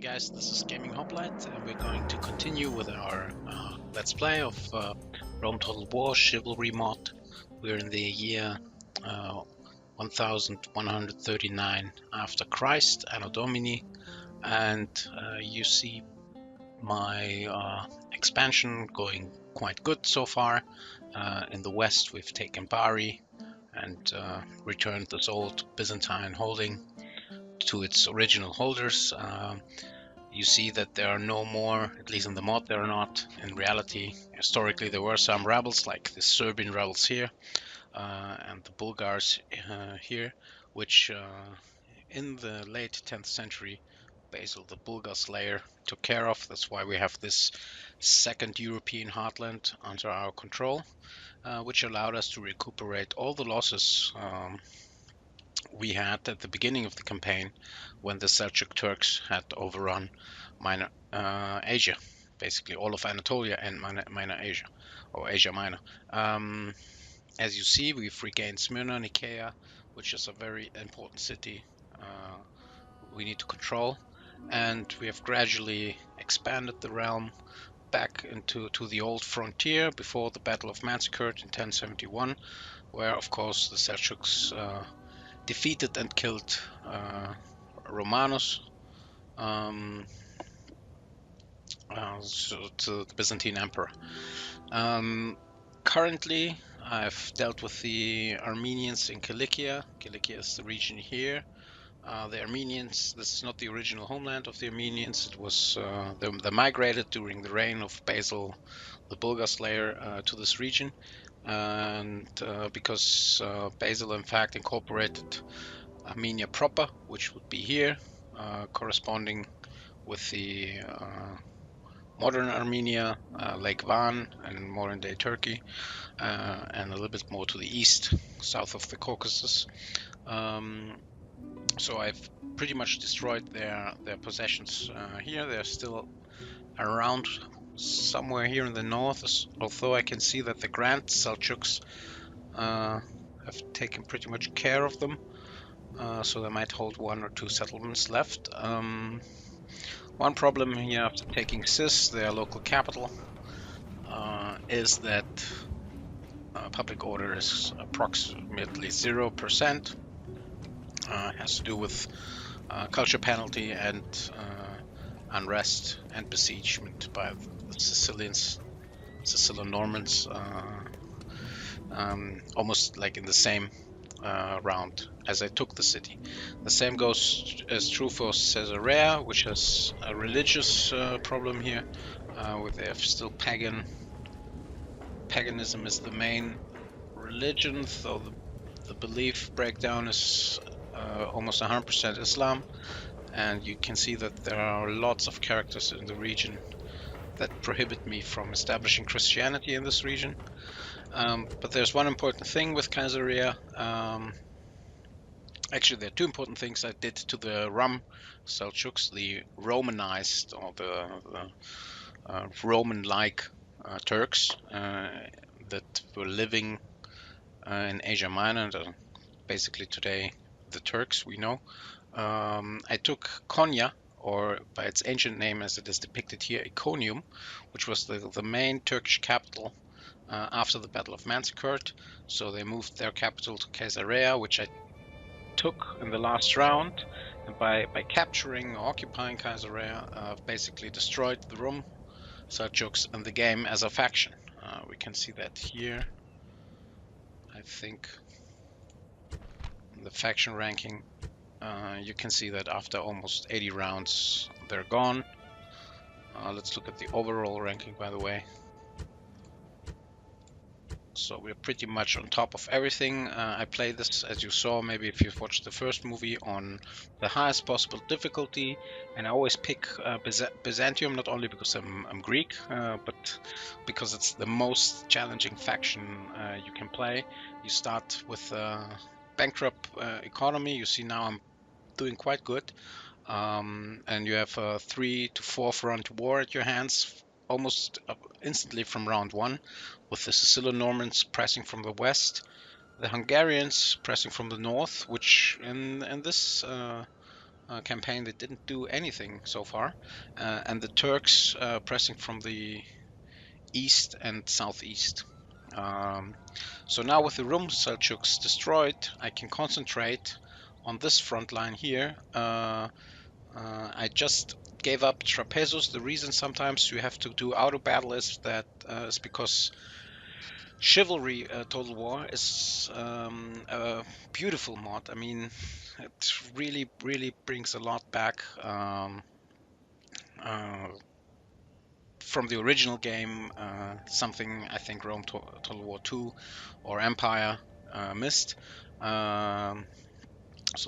guys, this is GamingHoplite, and we're going to continue with our Let's Play of Rome Total War Chivalry mod. We're in the year 1139 after Christ, Anno Domini, and you see my expansion going quite good so far. In the west we've taken Bari and returned this old Byzantine holding to its original holders. You see that there are no more, at least in the mod there are not. In reality, historically there were some rebels, like the Serbian rebels here and the Bulgars here, which in the late 10th century Basil the Bulgar Slayer took care of. That's why we have this second European heartland under our control, which allowed us to recuperate all the losses we had at the beginning of the campaign when the Seljuk Turks had overrun Minor Asia, basically all of Anatolia and Minor Asia, or Asia Minor. As you see, we've regained Smyrna, Nicaea, which is a very important city we need to control, and we have gradually expanded the realm back into the old frontier before the Battle of Manzikert in 1071, where of course the Seljuks defeated and killed Romanus, so to the Byzantine Emperor. Currently, I've dealt with the Armenians in Cilicia. Cilicia is the region here. The Armenians, this is not the original homeland of the Armenians. It was they migrated during the reign of Basil the Bulgar Slayer to this region, and because Basil in fact incorporated Armenia proper, which would be here, corresponding with the modern Armenia, Lake Van, and modern-day Turkey, and a little bit more to the east, south of the Caucasus. So I've pretty much destroyed their possessions here. They're still around somewhere here in the north, although I can see that the Grand Seljuks have taken pretty much care of them. So they might hold one or two settlements left. One problem here after taking Sis, their local capital, is that public order is approximately 0%. Has to do with culture penalty and unrest and besiegement by the Sicilian Normans, almost like in the same round as I took the city. The same is true for Caesarea, which has a religious problem here, where they have still paganism is the main religion, though the belief breakdown is almost 100% Islam, and you can see that there are lots of characters in the region that prohibit me from establishing Christianity in this region. But there's one important thing with Caesarea. Actually, there are two important things I did to the Rum Seljuks, the Romanized or the Roman-like Turks that were living in Asia Minor, and basically today the Turks we know. I took Konya, or by its ancient name as it is depicted here, Iconium, which was the main Turkish capital after the Battle of Manzikert. So they moved their capital to Caesarea, which I took in the last round, and by capturing or occupying Caesarea, basically destroyed the Rum Seljuks in the game as a faction. We can see that here, I think, in the faction ranking. You can see that after almost 80 rounds they're gone. Let's look at the overall ranking, by the way. So we're pretty much on top of everything. I play this, as you saw, maybe if you've watched the first movie, on the highest possible difficulty, and I always pick Byzantium, not only because I'm Greek, but because it's the most challenging faction you can play. You start with bankrupt economy. You see now I'm doing quite good, and you have a 3 to 4 front war at your hands almost instantly from round 1, with the Sicilian Normans pressing from the west, the Hungarians pressing from the north, which in this campaign they didn't do anything so far, and the Turks pressing from the east and southeast. So now with the Rum Seljuks destroyed, I can concentrate on this front line here. I just gave up Trapezus. The reason sometimes you have to do auto battle is that is because Chivalry Total War is a beautiful mod. I mean, it really brings a lot back uh, from the original game. Something I think Rome Total War 2 or Empire missed. So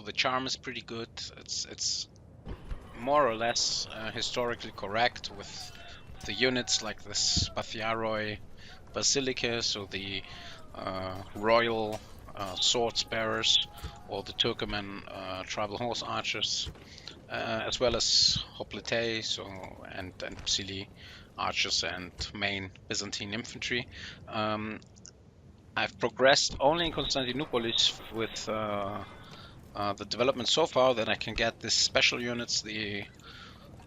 the charm is pretty good. It's more or less historically correct with the units like this Bathiaroi Basilica, so the royal swords bearers, or the Turkoman tribal horse archers, as well as Hoplite, so and Psili archers and main Byzantine infantry. I've progressed only in Constantinopolis with the development so far that I can get these special units, the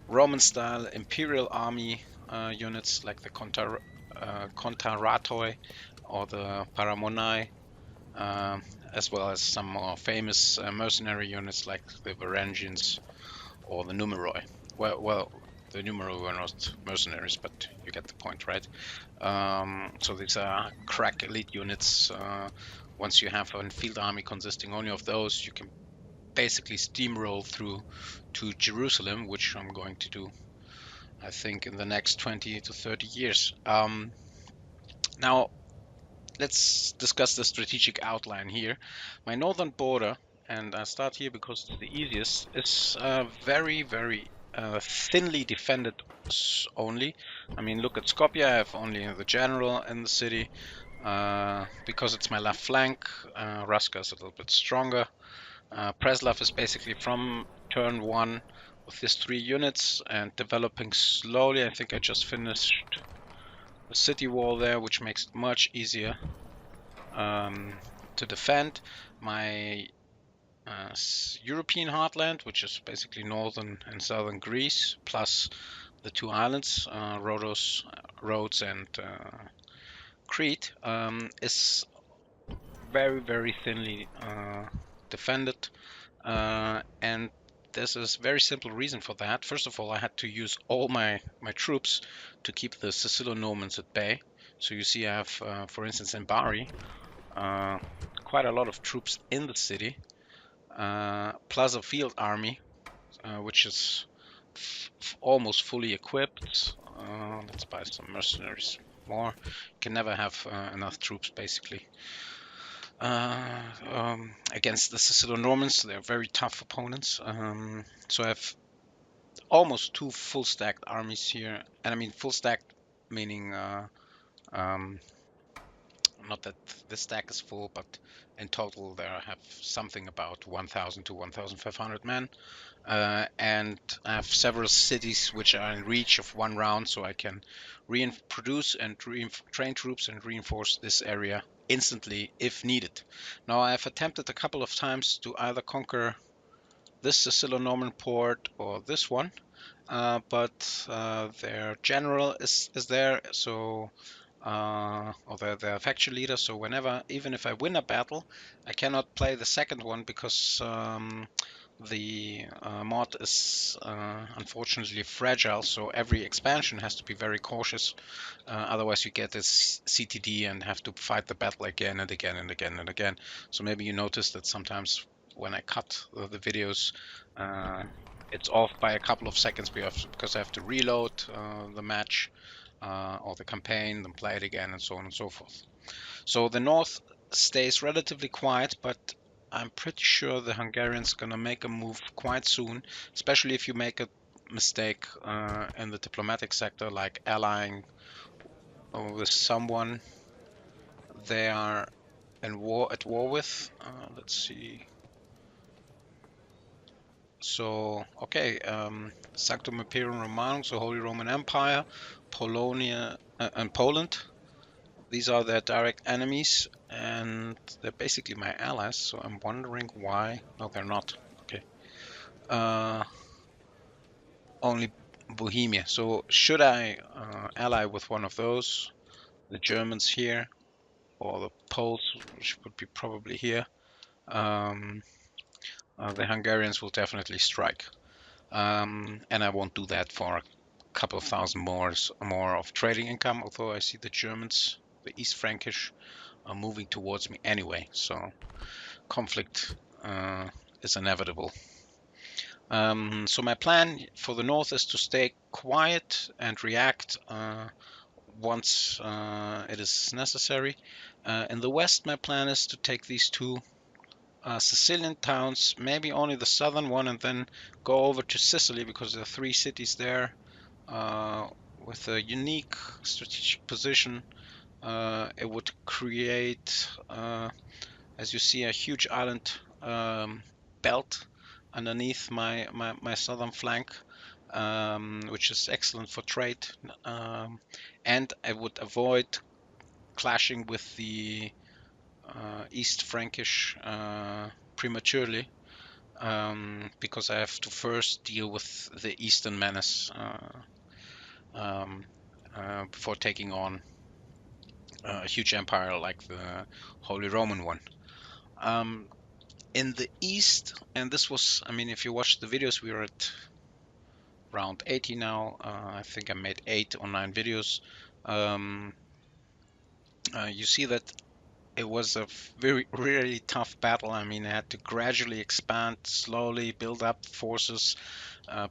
Roman-style Imperial Army units like the Contaratoi or the Paramonai, as well as some more famous mercenary units like the Varangians or the Numeroi. Well, the Numeroi were not mercenaries, but you get the point, right? So these are crack elite units. Once you have a field army consisting only of those, you can basically steamroll through to Jerusalem, which I'm going to do, I think, in the next 20 to 30 years. Now, let's discuss the strategic outline here. My northern border, and I start here because it's the easiest, is very thinly defended only. I mean, look at Skopje, I have only the general in the city. Because it's my left flank, Raska is a little bit stronger. Preslav is basically from turn 1 with his 3 units and developing slowly. I think I just finished the city wall there, which makes it much easier to defend. My European heartland, which is basically northern and southern Greece, plus the 2 islands, Rhodes and Crete, is very thinly defended, and there's a very simple reason for that. First of all, I had to use all my troops to keep the Sicilo-Normans at bay. So you see I have, for instance, in Bari, quite a lot of troops in the city, plus a field army, which is almost fully equipped. Let's buy some mercenaries more. You can never have enough troops, basically. Against the Sicilo-Normans, they're very tough opponents. So I have almost 2 full stacked armies here, and I mean full stacked meaning not that the stack is full, but in total there I have something about 1,000 to 1,500 men, and I have several cities which are in reach of 1 round, so I can produce and train troops and reinforce this area instantly if needed. Now I have attempted a couple of times to either conquer this Sicilo-Norman port or this one, but their general is there, so or their faction leader. So whenever, even if I win a battle, I cannot play the second one because the mod is unfortunately fragile. So every expansion has to be very cautious. Otherwise, you get this CTD and have to fight the battle again and again and again and again. So maybe you notice that sometimes when I cut the videos, it's off by a couple of seconds because I have to reload the match or the campaign, then play it again, and so on and so forth. So the north stays relatively quiet, but I'm pretty sure the Hungarians gonna make a move quite soon, especially if you make a mistake in the diplomatic sector, like allying with someone they are at war with. Let's see. So, okay, Sanctum Imperium Romanum, so Holy Roman Empire, Polonia, and Poland. These are their direct enemies, and they're basically my allies, so I'm wondering why. No, they're not. Okay. uh, only Bohemia. So should I ally with one of those, the Germans here, or the Poles, which would be probably here, um, the Hungarians will definitely strike. And I won't do that for a couple of thousand more of trading income, although I see the Germans, the East Frankish, are moving towards me anyway, so conflict is inevitable. So my plan for the north is to stay quiet and react once it is necessary. In the west, my plan is to take these two Sicilian towns, maybe only the southern one, and then go over to Sicily because there are three cities there with a unique strategic position. It would create, as you see, a huge island belt underneath my southern flank, which is excellent for trade. And I would avoid clashing with the East Frankish prematurely, because I have to first deal with the Eastern menace before taking on a huge empire like the Holy Roman one. In the East, and this was, I mean, if you watch the videos, we are at round 80 now. I think I made 8 or 9 videos. You see that it was a very really tough battle. I mean, I had to gradually expand, slowly build up forces,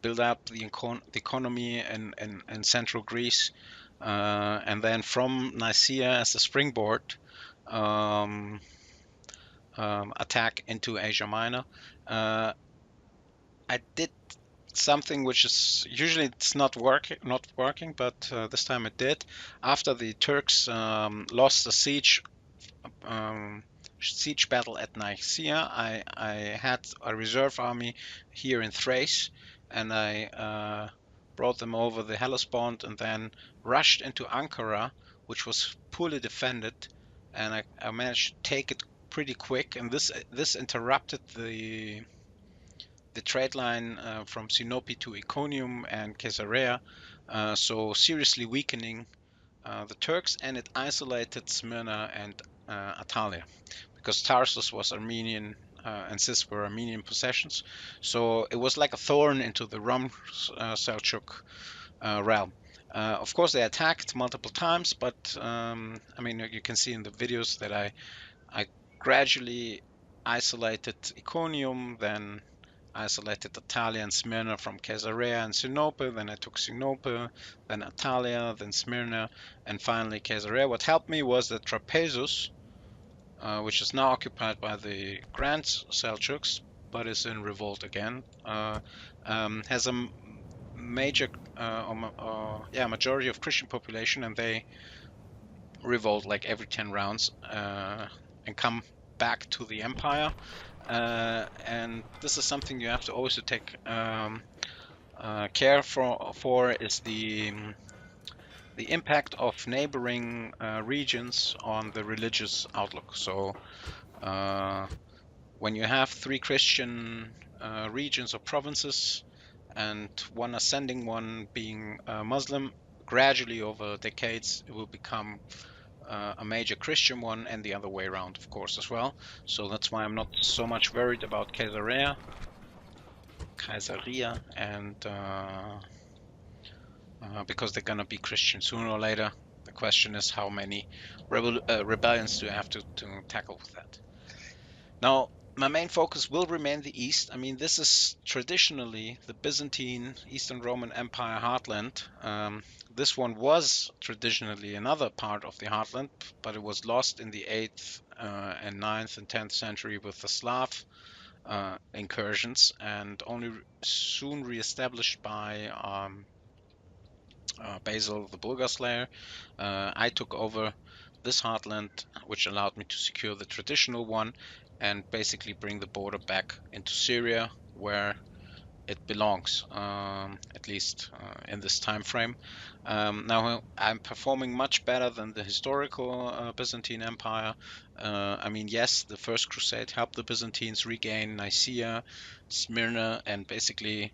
build up the economy in central Greece, and then from Nicaea as a springboard, um, attack into Asia Minor. I did something which is usually it's not working, but this time it did. After the Turks lost the siege battle at Nicaea, I had a reserve army here in Thrace, and I brought them over the Hellespont and then rushed into Ankara, which was poorly defended, and I managed to take it pretty quick. And this interrupted the trade line from Sinope to Iconium and Caesarea, so seriously weakening the Turks, and it isolated Smyrna and Atalia, because Tarsus was Armenian and Cis were Armenian possessions. So it was like a thorn into the Rum Seljuk realm. Of course, they attacked multiple times, but I mean, you can see in the videos that I gradually isolated Iconium, then isolated Atalia and Smyrna from Caesarea and Sinope. Then I took Sinope, then Atalia, then Smyrna, and finally Caesarea. What helped me was that Trapezus, which is now occupied by the Grand Seljuks, but is in revolt again, has a major, majority of Christian population, and they revolt like every 10 rounds and come back to the empire. And this is something you have to always take care for is the impact of neighboring regions on the religious outlook. So when you have 3 Christian regions or provinces and one ascending one being Muslim, gradually over decades it will become a major Christian one, and the other way around, of course, as well. So that's why I'm not so much worried about Caesarea, and because they're gonna be Christian sooner or later. The question is how many rebellions do you have to tackle with that. Now, my main focus will remain the East. I mean, this is traditionally the Byzantine Eastern Roman Empire heartland. This one was traditionally another part of the heartland, but it was lost in the 8th and 9th and 10th century with the Slav incursions, and only soon re-established by Basil the Bulgar Slayer. I took over this heartland, which allowed me to secure the traditional one and basically bring the border back into Syria, where it belongs, at least in this time frame. Now I'm performing much better than the historical Byzantine Empire. I mean, yes, the First Crusade helped the Byzantines regain Nicaea, Smyrna, and basically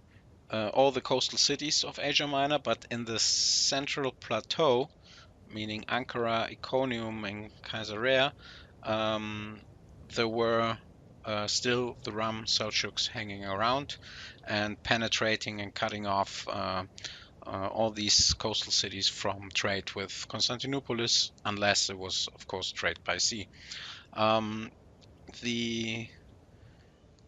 all the coastal cities of Asia Minor, but in the central plateau, meaning Ankara, Iconium, and Caesarea, there were still the Rum Seljuks hanging around and penetrating and cutting off all these coastal cities from trade with Constantinopolis, unless it was, of course, trade by sea. The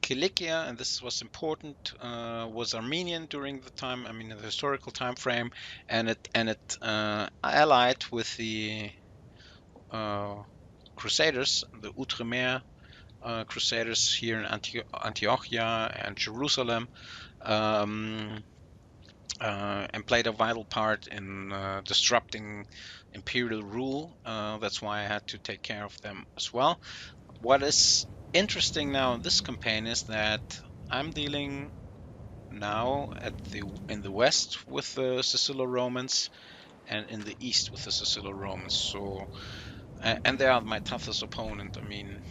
Cilicia, and this was important, was Armenian during the time, I mean, in the historical time frame, and it allied with the Crusaders, the Outremer Crusaders here in Antiochia and Jerusalem, and played a vital part in disrupting imperial rule. That's why I had to take care of them as well. What is interesting now in this campaign is that I'm dealing now in the west with the Sicilo-Romans and in the east with the Sicilo-Romans. So, and they are my toughest opponent. I mean,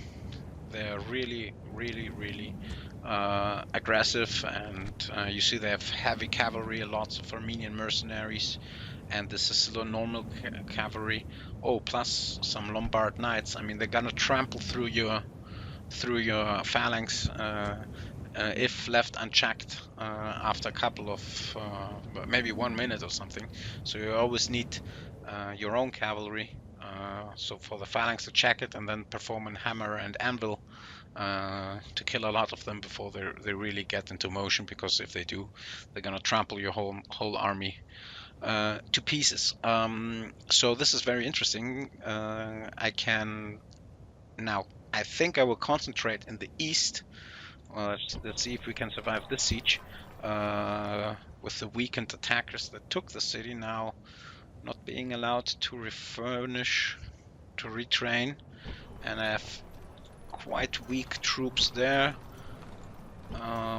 they're really, really, really aggressive, and you see they have heavy cavalry, lots of Armenian mercenaries, and the Sicilo normal cavalry. Oh, plus some Lombard knights. I mean, they're gonna trample through your phalanx if left unchecked after a couple of maybe 1 minute or something. So you always need your own cavalry. So for the phalanx to check it and then perform a hammer and anvil to kill a lot of them before they really get into motion, because if they do, they're gonna trample your whole army to pieces. So this is very interesting. I think I will concentrate in the east. Let's see if we can survive this siege with the weakened attackers that took the city now not being allowed to refurnish, to retrain, and I have quite weak troops there.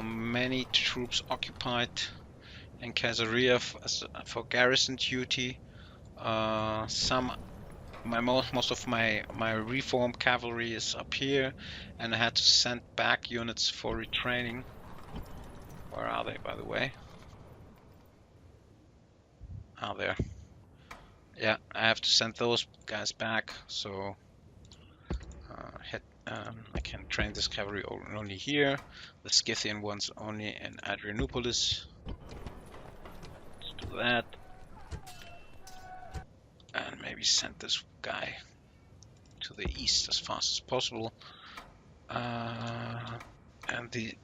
Many troops occupied in Caesarea for garrison duty. Most of my reformed cavalry is up here, and I had to send back units for retraining. Where are they, by the way? Oh, there. Yeah, I have to send those guys back, so I can train this cavalry only here. The Scythian ones only in Adrianopolis. Let's do that. And maybe send this guy to the east as fast as possible. And he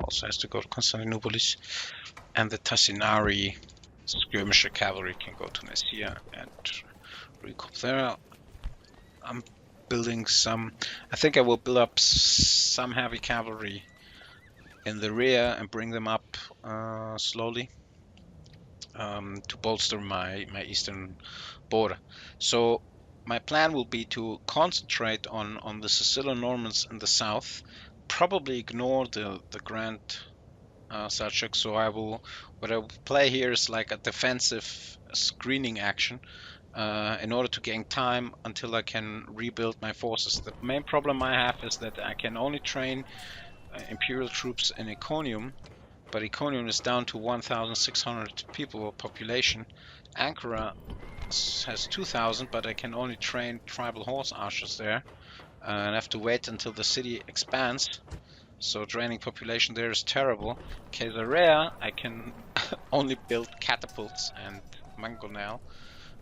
also has to go to Constantinopolis. And the Tassinari skirmisher cavalry can go to Nicaea and recop there. I'm building some. I think I will build up some heavy cavalry in the rear and bring them up slowly to bolster my eastern border. So my plan will be to concentrate on the Sicilo-Normans in the south, probably ignore the Grand Seljuk. So what I will play here is like a defensive screening action in order to gain time until I can rebuild my forces. The main problem I have is that I can only train imperial troops in Iconium, but Iconium is down to 1,600 people population. Ankara has 2,000, but I can only train tribal horse archers there, and I have to wait until the city expands. So draining population there is terrible. Caesarea, I can only build catapults and mangonel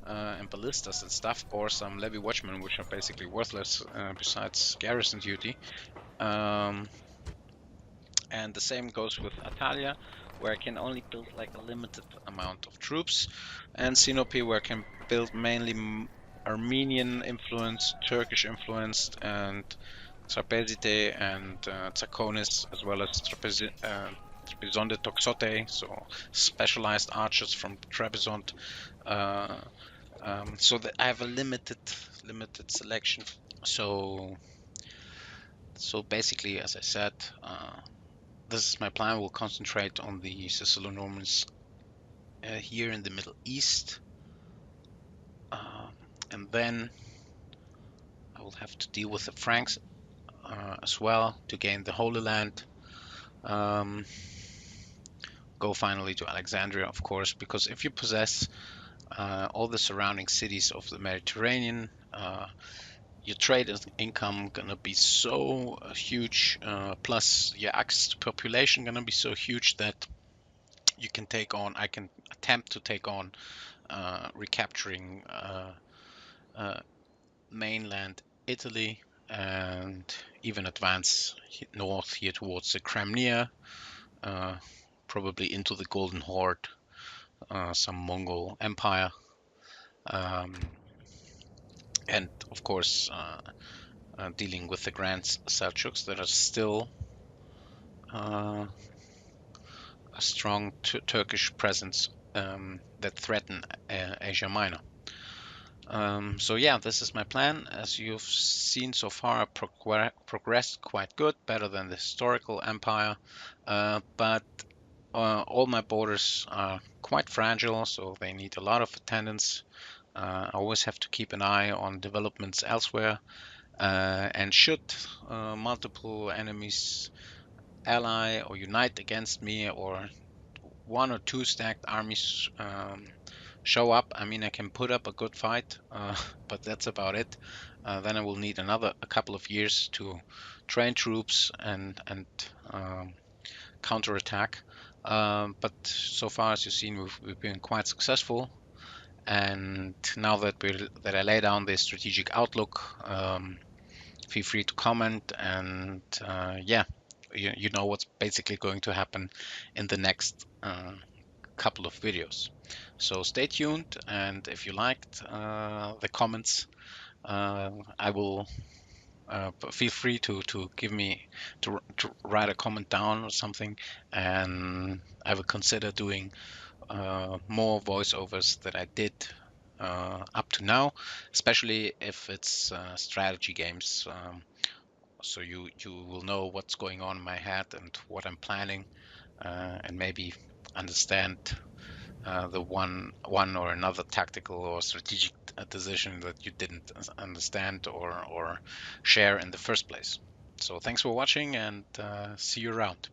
and ballistas and stuff, or some levy watchmen, which are basically worthless besides garrison duty. And the same goes with Atalia, where I can only build like a limited amount of troops, and Sinope, where I can build mainly Armenian influenced, Turkish influenced, and Trapezite and Tsakonis, as well as Trebizonde Toxote, so specialized archers from Trebizond. So that I have a limited selection. So basically, as I said, this is my plan. We'll concentrate on the Sicilo-Normans here in the Middle East. And then I will have to deal with the Franks as well to gain the Holy Land. Go finally to Alexandria, of course, because if you possess all the surrounding cities of the Mediterranean, your trade income gonna be so huge, plus your access to population gonna be so huge that you can take on. I can attempt to take on recapturing mainland Italy and even advance north here towards the Crimea, probably into the Golden Horde, some Mongol Empire, and of course dealing with the Grand Seljuks that are still a strong Turkish presence that threaten Asia Minor. So yeah, this is my plan. As you've seen so far, I progressed quite good, better than the historical empire, but all my borders are quite fragile, so they need a lot of attendance. I always have to keep an eye on developments elsewhere, and should multiple enemies ally or unite against me, or one or two stacked armies show up, I mean, I can put up a good fight, but that's about it. Then I will need a couple of years to train troops and counterattack. But so far, as you've seen, we've been quite successful. And now that I lay down the strategic outlook, feel free to comment. And yeah, you know what's basically going to happen in the next couple of videos. So stay tuned, and if you liked the comments, I will feel free to give me to write a comment down or something, and I will consider doing more voiceovers that I did up to now, especially if it's strategy games. So you will know what's going on in my head and what I'm planning, and maybe understand the one or another tactical or strategic decision that you didn't understand or share in the first place. So thanks for watching, and see you around.